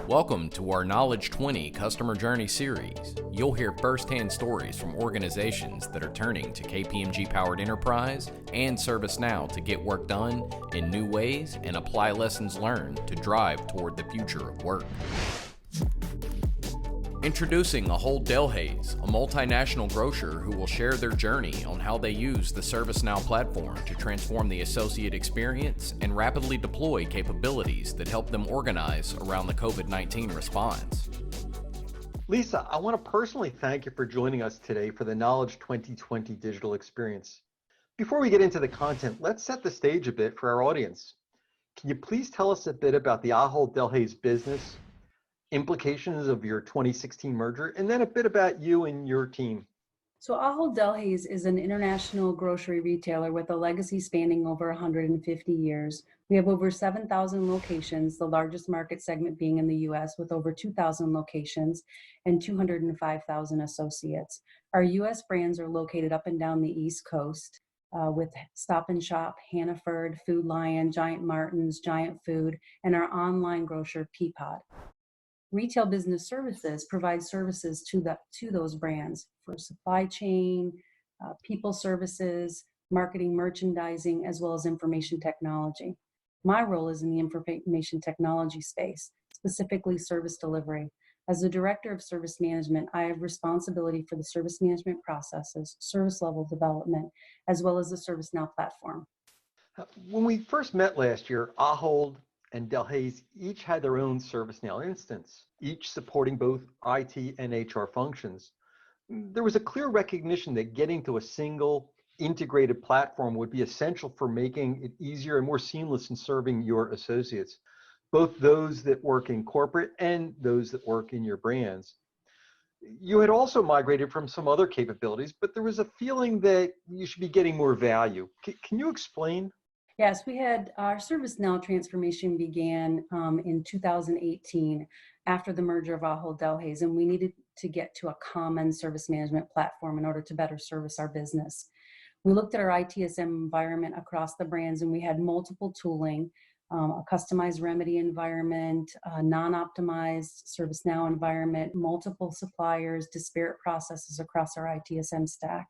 Welcome to our Knowledge 20 Customer Journey series. You'll hear firsthand stories from organizations that are turning to KPMG-powered enterprise and ServiceNow to get work done in new ways and apply lessons learned to drive toward the future of work. Introducing Ahold Delhaize, a multinational grocer who will share their journey on how they use the ServiceNow platform to transform the associate experience and rapidly deploy capabilities that help them organize around the COVID-19 response. Lisa, I want to personally thank you for joining us today for the Knowledge 2020 digital experience. Before we get into the content, let's set the stage a bit for our audience. Can you please tell us a bit about the Ahold Delhaize business, implications of your 2016 merger, and then a bit about you and your team? So Ahold Delhaize is an international grocery retailer with a legacy spanning over 150 years. We have over 7,000 locations, the largest market segment being in the US with over 2,000 locations and 205,000 associates. Our US brands are located up and down the East Coast with Stop & Shop, Hannaford, Food Lion, Giant Martin's, Giant Food, and our online grocer, Peapod. Retail Business Services provides services to those brands for supply chain, people services, marketing, merchandising, as well as information technology. My role is in the information technology space, specifically service delivery. As the Director of Service Management, I have responsibility for the service management processes, service level development, as well as the ServiceNow platform. When we first met last year, Ahold and Delhaize each had their own ServiceNow instance, each supporting both IT and HR functions. There was a clear recognition that getting to a single integrated platform would be essential for making it easier and more seamless in serving your associates, both those that work in corporate and those that work in your brands. You had also migrated from some other capabilities, but there was a feeling that you should be getting more value. Can you explain? Yes, we had our ServiceNow transformation began in 2018 after the merger of Ahold Delhaize, and we needed to get to a common service management platform in order to better service our business. We looked at our ITSM environment across the brands, and we had multiple tooling, a customized remedy environment, a non-optimized ServiceNow environment, multiple suppliers, disparate processes across our ITSM stack.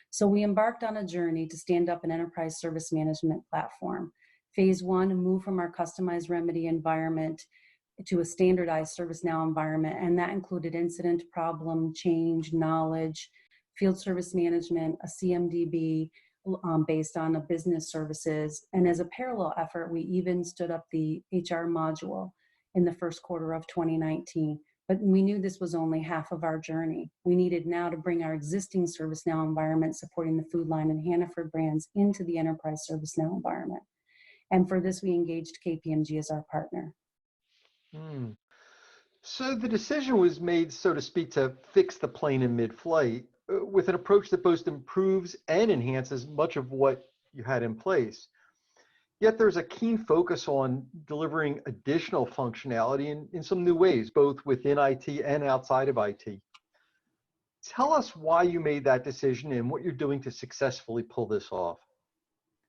So we embarked on a journey to stand up an enterprise service management platform. Phase one, move from our customized remedy environment to a standardized ServiceNow environment, and that included incident, problem, change, knowledge, field service management, a CMDB based on a business services, and as a parallel effort, we even stood up the HR module in the first quarter of 2019. But we knew this was only half of our journey. We needed now to bring our existing ServiceNow environment supporting the Food Lion and Hannaford brands into the enterprise ServiceNow environment. And for this, we engaged KPMG as our partner. So the decision was made, so to speak, to fix the plane in mid-flight with an approach that both improves and enhances much of what you had in place. Yet there's a keen focus on delivering additional functionality in some new ways, both within IT and outside of IT. Tell us why you made that decision and what you're doing to successfully pull this off.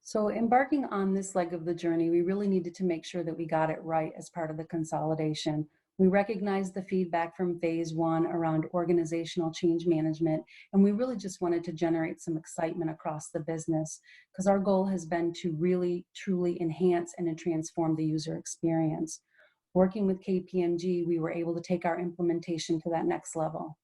So embarking on this leg of the journey, we really needed to make sure that we got it right as part of the consolidation. We recognized the feedback from phase one around organizational change management, and we really just wanted to generate some excitement across the business because our goal has been to really, truly enhance and transform the user experience. Working with KPMG, we were able to take our implementation to that next level.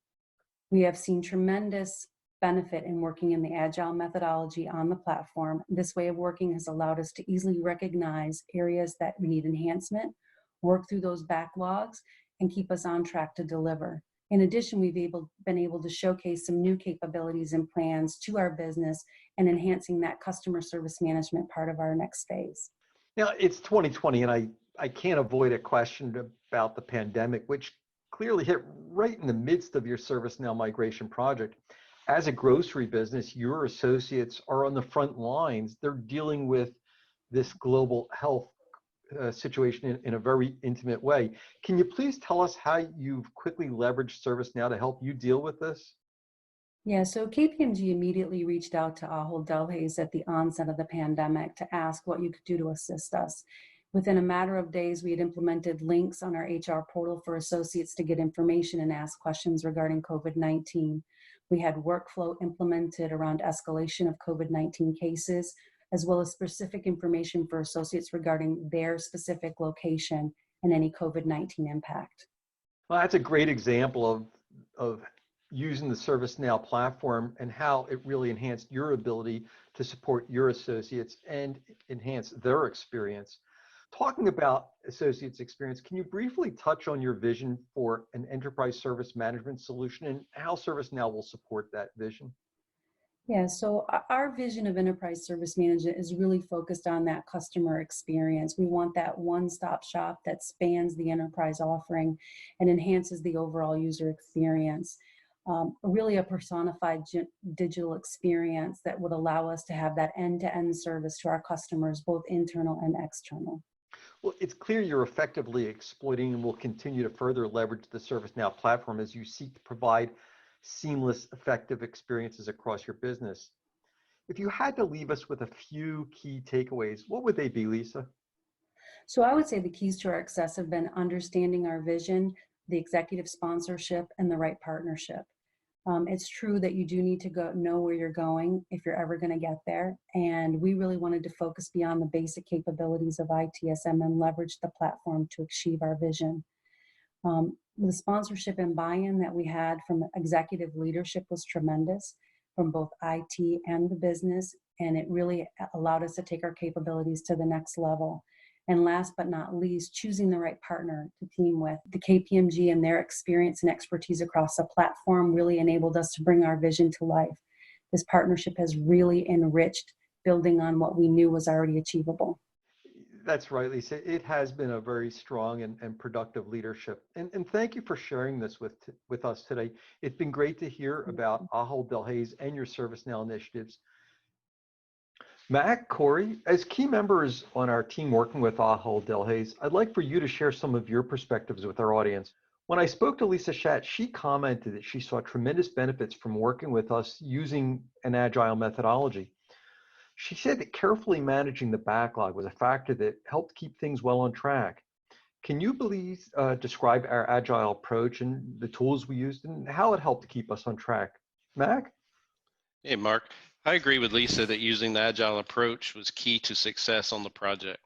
We have seen tremendous benefit in working in the agile methodology on the platform. This way of working has allowed us to easily recognize areas that we need enhancement, work through those backlogs, and keep us on track to deliver. In addition, we've been able to showcase some new capabilities and plans to our business and enhancing that customer service management part of our next phase. Now, it's 2020, and I can't avoid a question about the pandemic, which clearly hit right in the midst of your ServiceNow migration project. As a grocery business, your associates are on the front lines. They're dealing with this global health situation in a very intimate way. Can you please tell us how you've quickly leveraged ServiceNow to help you deal with this? Yeah, so KPMG immediately reached out to Ahold Delhaize at the onset of the pandemic to ask what you could do to assist us. Within a matter of days, we had implemented links on our HR portal for associates to get information and ask questions regarding COVID-19. We had workflow implemented around escalation of COVID-19 cases, as well as specific information for associates regarding their specific location and any COVID-19 impact. Well, that's a great example of using the ServiceNow platform and how it really enhanced your ability to support your associates and enhance their experience. Talking about associates' experience, can you briefly touch on your vision for an enterprise service management solution and how ServiceNow will support that vision? Yeah, so our vision of enterprise service management is really focused on that customer experience. We want that one-stop shop that spans the enterprise offering and enhances the overall user experience. Really a personified digital experience that would allow us to have that end-to-end service to our customers, both internal and external. Well, it's clear you're effectively exploiting and will continue to further leverage the ServiceNow platform as you seek to provide seamless, effective experiences across your business. If you had to leave us with a few key takeaways, what would they be, Lisa? So I would say the keys to our success have been understanding our vision, the executive sponsorship, and the right partnership. It's true that you do need to know where you're going if you're ever going to get there. And we really wanted to focus beyond the basic capabilities of ITSM and leverage the platform to achieve our vision. The sponsorship and buy-in that we had from executive leadership was tremendous from both IT and the business, and it really allowed us to take our capabilities to the next level. And last but not least, choosing the right partner to team with. The KPMG and their experience and expertise across the platform really enabled us to bring our vision to life. This partnership has really enriched, building on what we knew was already achievable. That's right, Lisa. It has been a very strong and productive leadership. And thank you for sharing this with us today. It's been great to hear about Ahold Delhaize and your ServiceNow initiatives. Mac, Corey, as key members on our team working with Ahold Delhaize, I'd like for you to share some of your perspectives with our audience. When I spoke to Lisa Schatt, she commented that she saw tremendous benefits from working with us using an agile methodology. She said that carefully managing the backlog was a factor that helped keep things well on track. Can you please describe our agile approach and the tools we used and how it helped to keep us on track? Mac? Hey, Mark. I agree with Lisa that using the agile approach was key to success on the project.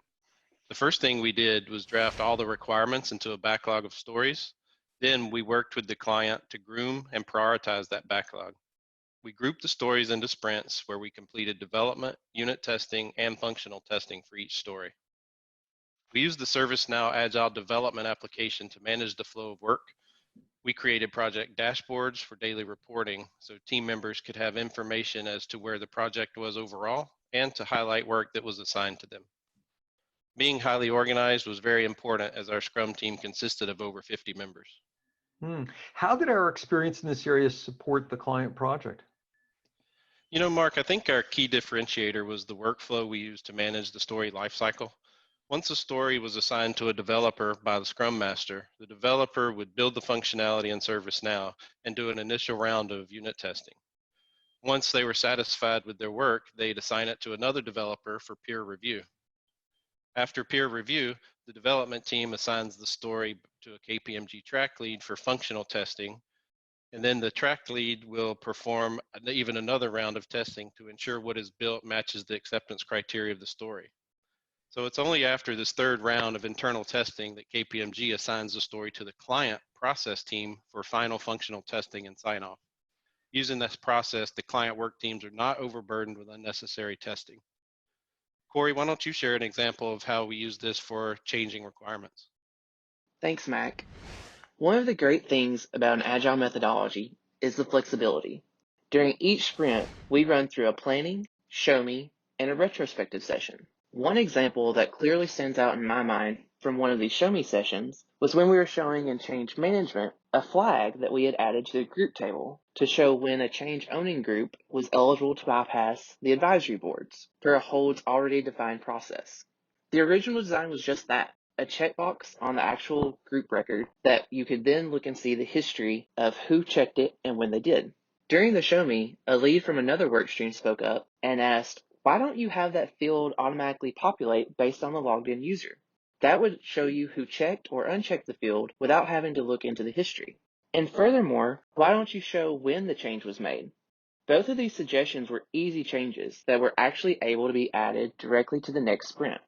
The first thing we did was draft all the requirements into a backlog of stories. Then we worked with the client to groom and prioritize that backlog. We grouped the stories into sprints where we completed development, unit testing, and functional testing for each story. We used the ServiceNow Agile Development application to manage the flow of work. We created project dashboards for daily reporting so team members could have information as to where the project was overall and to highlight work that was assigned to them. Being highly organized was very important as our Scrum team consisted of over 50 members. How did our experience in this area support the client project? You know, Mark, I think our key differentiator was the workflow we used to manage the story lifecycle. Once a story was assigned to a developer by the Scrum Master, the developer would build the functionality in ServiceNow and do an initial round of unit testing. Once they were satisfied with their work, they'd assign it to another developer for peer review. After peer review, the development team assigns the story to a KPMG track lead for functional testing, and then the track lead will perform even another round of testing to ensure what is built matches the acceptance criteria of the story. So it's only after this third round of internal testing that KPMG assigns the story to the client process team for final functional testing and sign-off. Using this process, the client work teams are not overburdened with unnecessary testing. Corey, why don't you share an example of how we use this for changing requirements? Thanks, Mac. One of the great things about an agile methodology is the flexibility. During each sprint, we run through a planning, show me, and a retrospective session. One example that clearly stands out in my mind from one of these show me sessions was when we were showing in change management a flag that we had added to the group table to show when a change owning group was eligible to bypass the advisory boards per Ahold's already defined process. The original design was just that, a checkbox on the actual group record that you could then look and see the history of who checked it and when they did. During the show me, a lead from another work stream spoke up and asked, "Why don't you have that field automatically populate based on the logged in user?" That would show you who checked or unchecked the field without having to look into the history. And furthermore, why don't you show when the change was made? Both of these suggestions were easy changes that were actually able to be added directly to the next sprint.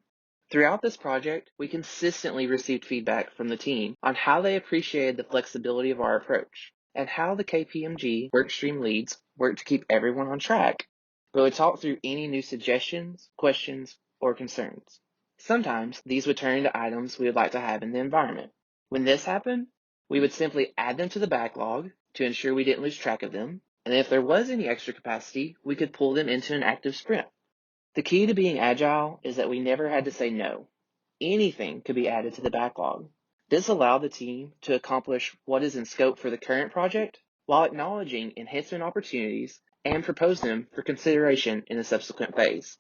Throughout this project, we consistently received feedback from the team on how they appreciated the flexibility of our approach and how the KPMG workstream leads work to keep everyone on track. We would talk through any new suggestions, questions, or concerns. Sometimes these would turn into items we would like to have in the environment. When this happened, we would simply add them to the backlog to ensure we didn't lose track of them, and if there was any extra capacity, we could pull them into an active sprint. The key to being agile is that we never had to say no. Anything could be added to the backlog. This allowed the team to accomplish what is in scope for the current project while acknowledging enhancement opportunities and propose them for consideration in a subsequent phase.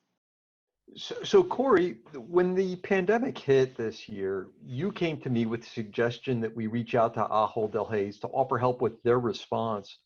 So Corey, when the pandemic hit this year, you came to me with the suggestion that we reach out to Ahold Delhaize to offer help with their response.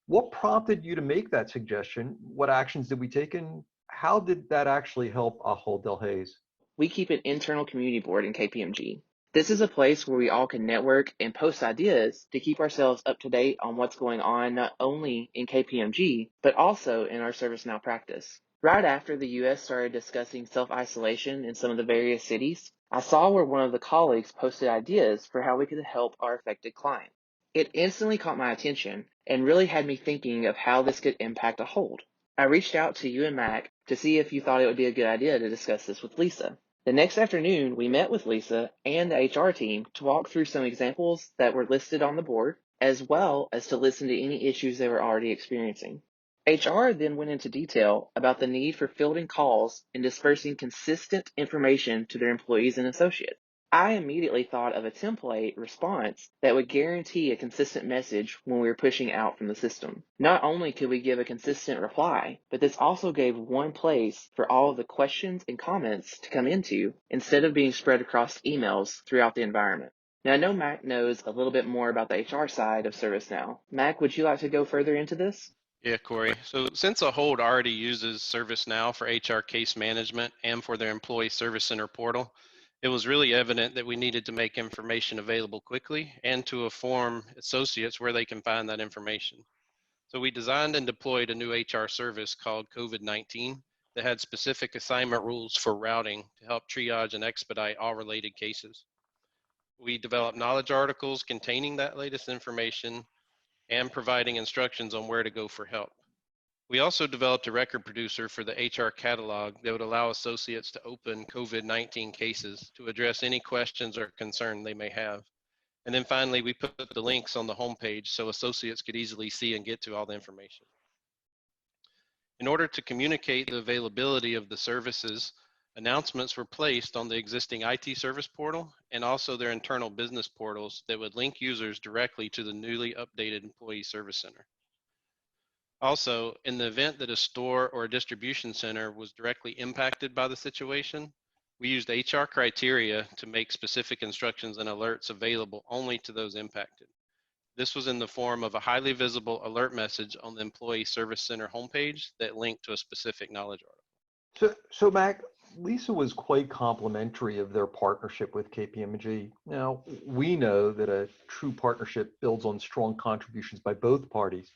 What prompted you to make that suggestion? What actions did we take, and how did that actually help Ahold Delhaize? We keep an internal community board in KPMG. This is a place where we all can network and post ideas to keep ourselves up to date on what's going on not only in KPMG, but also in our ServiceNow practice. Right after the US started discussing self-isolation in some of the various cities, I saw where one of the colleagues posted ideas for how we could help our affected client. It instantly caught my attention and really had me thinking of how this could impact Ahold. I reached out to you and Mac to see if you thought it would be a good idea to discuss this with Lisa. The next afternoon, we met with Lisa and the HR team to walk through some examples that were listed on the board, as well as to listen to any issues they were already experiencing. HR then went into detail about the need for fielding calls and dispersing consistent information to their employees and associates. I immediately thought of a template response that would guarantee a consistent message when we were pushing out from the system. Not only could we give a consistent reply, but this also gave one place for all of the questions and comments to come into instead of being spread across emails throughout the environment. Now, I know Mac knows a little bit more about the HR side of ServiceNow. Mac, would you like to go further into this? Yeah, Corey. So since Ahold already uses ServiceNow for HR case management and for their employee service center portal, it was really evident that we needed to make information available quickly and to inform associates where they can find that information. So we designed and deployed a new HR service called COVID-19 that had specific assignment rules for routing to help triage and expedite all related cases. We developed knowledge articles containing that latest information and providing instructions on where to go for help. We also developed a record producer for the HR catalog that would allow associates to open COVID-19 cases to address any questions or concern they may have. And then finally, we put the links on the homepage so associates could easily see and get to all the information. In order to communicate the availability of the services, announcements were placed on the existing IT service portal and also their internal business portals that would link users directly to the newly updated Employee Service Center. Also, in the event that a store or a distribution center was directly impacted by the situation, we used HR criteria to make specific instructions and alerts available only to those impacted. This was in the form of a highly visible alert message on the Employee Service Center homepage that linked to a specific knowledge article. So Mac, Lisa was quite complimentary of their partnership with KPMG. Now, we know that a true partnership builds on strong contributions by both parties.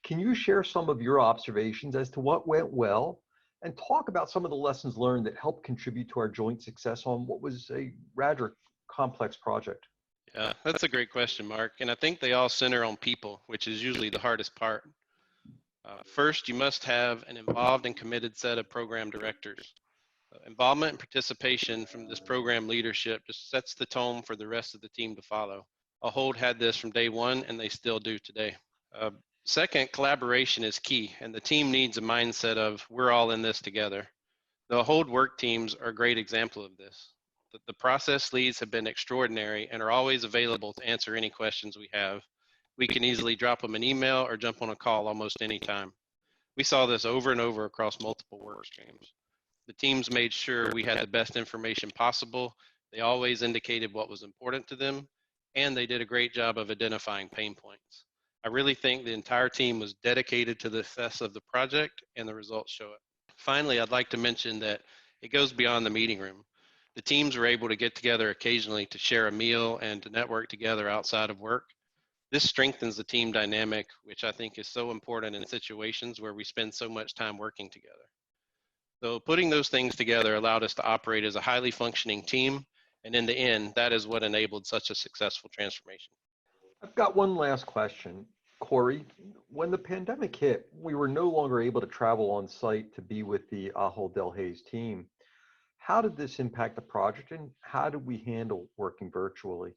Can you share some of your observations as to what went well and talk about some of the lessons learned that helped contribute to our joint success on what was a rather complex project? Yeah, that's a great question, Mark. And I think they all center on people, which is usually the hardest part. First, you must have an involved and committed set of program directors. Involvement and participation from this program leadership just sets the tone for the rest of the team to follow. Ahold had this from day one, and they still do today. Second, collaboration is key, and the team needs a mindset of we're all in this together. The Ahold work teams are a great example of this. The process leads have been extraordinary and are always available to answer any questions we have. We can easily drop them an email or jump on a call almost any time. We saw this over and over across multiple work streams. The teams made sure we had the best information possible. They always indicated what was important to them, and they did a great job of identifying pain points. I really think the entire team was dedicated to the success of the project, and the results show it. Finally, I'd like to mention that it goes beyond the meeting room. The teams were able to get together occasionally to share a meal and to network together outside of work. This strengthens the team dynamic, which I think is so important in situations where we spend so much time working together. So putting those things together allowed us to operate as a highly functioning team. And in the end, that is what enabled such a successful transformation. I've got one last question. Corey, when the pandemic hit, we were no longer able to travel on site to be with the Ahold Delhaize team. How did this impact the project, and how did we handle working virtually?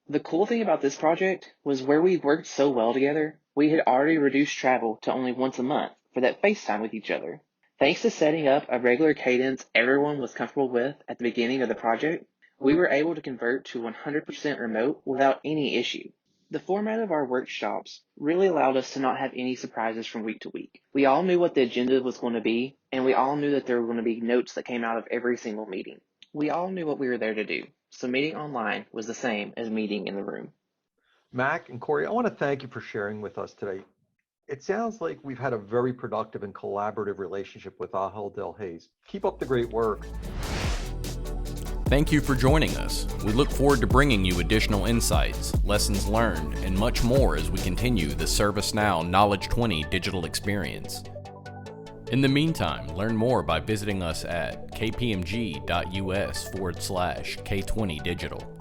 The cool thing about this project was where we worked so well together, we had already reduced travel to only once a month for that FaceTime with each other. Thanks to setting up a regular cadence everyone was comfortable with at the beginning of the project, we were able to convert to 100% remote without any issue. The format of our workshops really allowed us to not have any surprises from week to week. We all knew what the agenda was going to be, and we all knew that there were going to be notes that came out of every single meeting. We all knew what we were there to do, so meeting online was the same as meeting in the room. Mac and Corey, I want to thank you for sharing with us today. It sounds like we've had a very productive and collaborative relationship with Ahold Delhaize. Keep up the great work. Thank you for joining us. We look forward to bringing you additional insights, lessons learned, and much more as we continue the ServiceNow Knowledge 20 digital experience. In the meantime, learn more by visiting us at kpmg.us/K20digital.